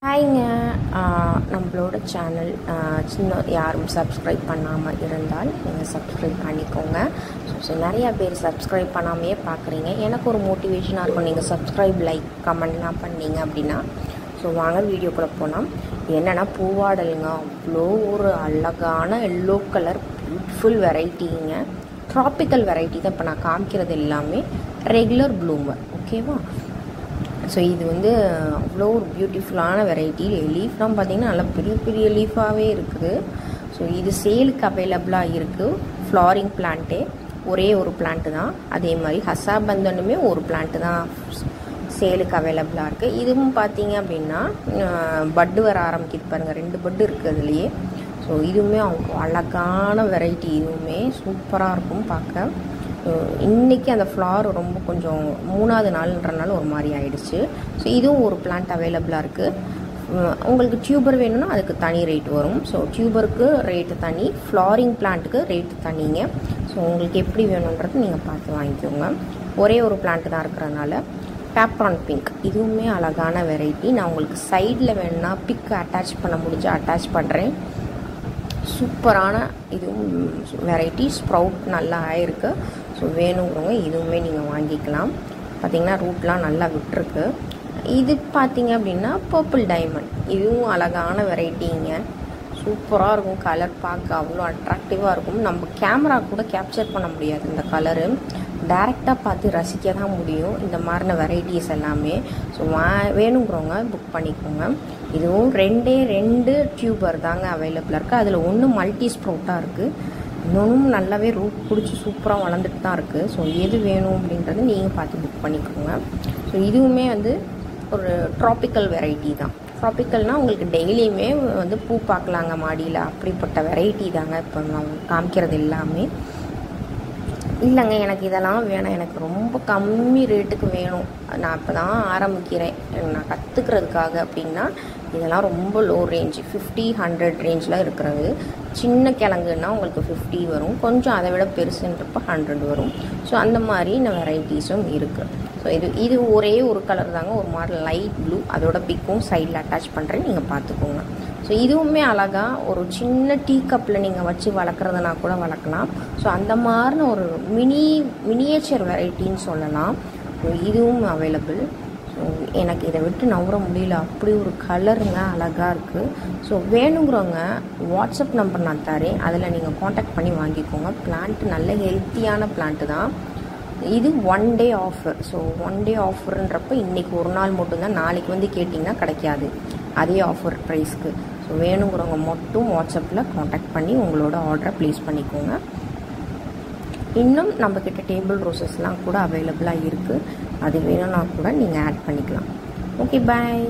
ஹாய்ங்க. நம்மளோட சேனல் சின்ன யாரும் சப்ஸ்கிரைப் பண்ணாமல் இருந்தால் நீங்கள் சப்ஸ்கிரைப் பண்ணிக்கோங்க. ஸோ நிறையா பேர் சப்ஸ்கிரைப் பண்ணாமையே பார்க்குறீங்க. எனக்கு ஒரு மோட்டிவேஷனாக இருக்கும் நீங்கள் சப்ஸ்கிரைப், லைக், கமெண்ட்லாம் பண்ணீங்க அப்படின்னா. ஸோ வாங்க வீடியோக்குள்ளே போனால் என்னென்னா பூவாடலுங்க. அவ்வளோ ஒரு அழகான எல்லோ கலர் பியூட்டிஃபுல் வெரைட்டிங்க. ட்ராபிக்கல் வெரைட்டி தான் இப்போ நான் காமிக்கிறது எல்லாமே ரெகுலர் ப்ளூமர். ஓகேவா? ஸோ இது வந்து அவ்வளோ ஒரு பியூட்டிஃபுல்லான வெரைட்டி. லீஃப்லாம் பார்த்திங்கன்னா நல்லா பெரிய பெரிய லீஃபாகவே இருக்குது. ஸோ இது சேலுக்கு அவைலபிளாக இருக்குது. ஃப்ளாரிங் பிளான்ட்டே ஒரே ஒரு பிளான்ட்டு தான். அதே மாதிரி ஹசாபந்தனுமே ஒரு பிளான்ட்டு தான் சேலுக்கு அவைலபிளாக இருக்குது. இதுவும் பார்த்தீங்க அப்படின்னா பட்டு வர ஆரம்பிக்குது பாருங்கள். 2 பட்டு இருக்குது அதுலேயே. ஸோ இதுவுமே அவங்க அழகான வெரைட்டி. இதுவுமே சூப்பராக இருக்கும் பார்க்க. இன்றைக்கி அந்த ஃப்ளார் ரொம்ப கொஞ்சம் 3வது நாள்ன்றனால ஒரு மாதிரி ஆயிடுச்சு. ஸோ இதுவும் ஒரு பிளான்ட் அவைலபிளாக இருக்குது. உங்களுக்கு டியூபர் வேணும்னா அதுக்கு தனி ரேட் வரும். ஸோ டியூபருக்கு ரேட்டு தனி, ஃப்ளாரிங் பிளான்ட்டுக்கு ரேட்டு தனிங்க. ஸோ உங்களுக்கு எப்படி வேணுன்றது நீங்கள் பார்த்து வாங்கிக்கோங்க. ஒரே ஒரு பிளான்ட்டு தான் இருக்கிறதுனால. பேப்ரான் பிங்க் இதுவுமே அழகான வெரைட்டி. நான் உங்களுக்கு சைடில் வேணும்னா பிக் அட்டாச் பண்ண முடிஞ்சு அட்டாச் பண்ணுறேன். சூப்பரான இதுவும் வெரைட்டி. ஸ்ப்ரவுட் நல்லா ஆயிருக்கு. ஸோ வேணுங்கிறவங்க இதுவுமே நீங்கள் வாங்கிக்கலாம். பார்த்திங்கன்னா ரூட்லாம் நல்லா விட்டுருக்கு. இது பார்த்திங்க அப்படின்னா பர்பிள் டைமண்ட். இதுவும் அழகான வெரைட்டிங்க. சூப்பராக இருக்கும். கலர் பார்க்க அவ்வளோ அட்ராக்டிவாக இருக்கும். நம்ம கேமரா கூட கேப்சர் பண்ண முடியாது இந்த கலரு. டைரெக்டாக பார்த்து ரசிக்க தான் முடியும் இந்த மாதிரின வெரைட்டிஸ் எல்லாமே. ஸோ வேணுங்கிறவங்க புக் பண்ணிக்கோங்க. இதுவும் 2 டியூபர் தாங்க அவைலபிளாக இருக்குது. அதில் ஒன்று மல்டி ஸ்ப்ரவுட்டாக இருக்குது, இன்னொன்றும் நல்லாவே ரூட் பிடிச்சி சூப்பராக வளர்ந்துட்டு தான் இருக்குது. ஸோ எது வேணும் அப்படின்றது நீங்கள் பார்த்து புக் பண்ணிக்கோங்க. ஸோ இதுவுமே வந்து ஒரு ட்ராபிக்கல் வெரைட்டி தான். ட்ராபிக்கல்னால் உங்களுக்கு டெய்லியுமே வந்து பூ பார்க்கலாங்க மாடியில். அப்படிப்பட்ட வெரைட்டி தாங்க இப்போ நான் காமிக்கிறது எல்லாமே. இல்லைங்க எனக்கு இதெல்லாம் வேணாம், எனக்கு ரொம்ப கம்மி ரேட்டுக்கு வேணும், நான் இப்போ தான் ஆரம்பிக்கிறேன், நான் கற்றுக்கிறதுக்காக அப்படின்னா இதெல்லாம் ரொம்ப லோ ரேஞ்சு 50-100 ரேஞ்சில் இருக்கிறது. சின்ன கிழங்குன்னா உங்களுக்கு 50 வரும், கொஞ்சம் அதை விட பெருசுன்றப்போ 100 வரும். ஸோ அந்த மாதிரி இந்த வெரைட்டிஸும் இருக்குது. ஸோ இது ஒரே ஒரு கலர் தாங்க, ஒரு மாதிரி லைட் ப்ளூ. அதோட பிக்கும் சைடில் அட்டாச் பண்ணுறேன், நீங்கள் பார்த்துக்கோங்க. ஸோ இதுவுமே அழகாக ஒரு சின்ன டீ கப்பில் நீங்கள் வச்சு வளர்க்குறதுனா கூட வளர்க்கலாம். ஸோ அந்த மாதிரின ஒரு மினியேச்சர் வெரைட்டின்னு சொல்லலாம். ஸோ இதுவும் அவைலபிள். ஸோ எனக்கு இதை விட்டு நவர முடியல, அப்படி ஒரு கலருங்க, அழகாக இருக்குது. ஸோ வேணுங்கிறவங்க வாட்ஸ்அப் நம்பர் நான் தரேன், அதில் நீங்கள் காண்டாக்ட் பண்ணி வாங்கிக்கோங்க. பிளான்ட்டு நல்ல ஹெல்த்தியான பிளான்ட்டு தான். இது 1 டே ஆஃபர். ஸோ 1 டே ஆஃபருன்றப்போ இன்றைக்கி ஒரு நாள் மட்டும்தான், நாளைக்கு வந்து கேட்டிங்கன்னா கிடைக்காது அதே ஆஃபர் ப்ரைஸ்க்கு. ஸோ வேணுங்கிறவங்க மட்டும் வாட்ஸ்அப்பில் காண்டாக்ட் பண்ணி உங்களோட ஆர்டரை ப்ளேஸ் பண்ணிக்கோங்க. இன்னும் நம்மக்கிட்ட டேபிள் ரோசஸ்லாம் கூட அவைலபிளாக இருக்குது. அது வேணும்னா கூட நீங்கள் ஆட் பண்ணிக்கலாம். ஓகே, பாய்.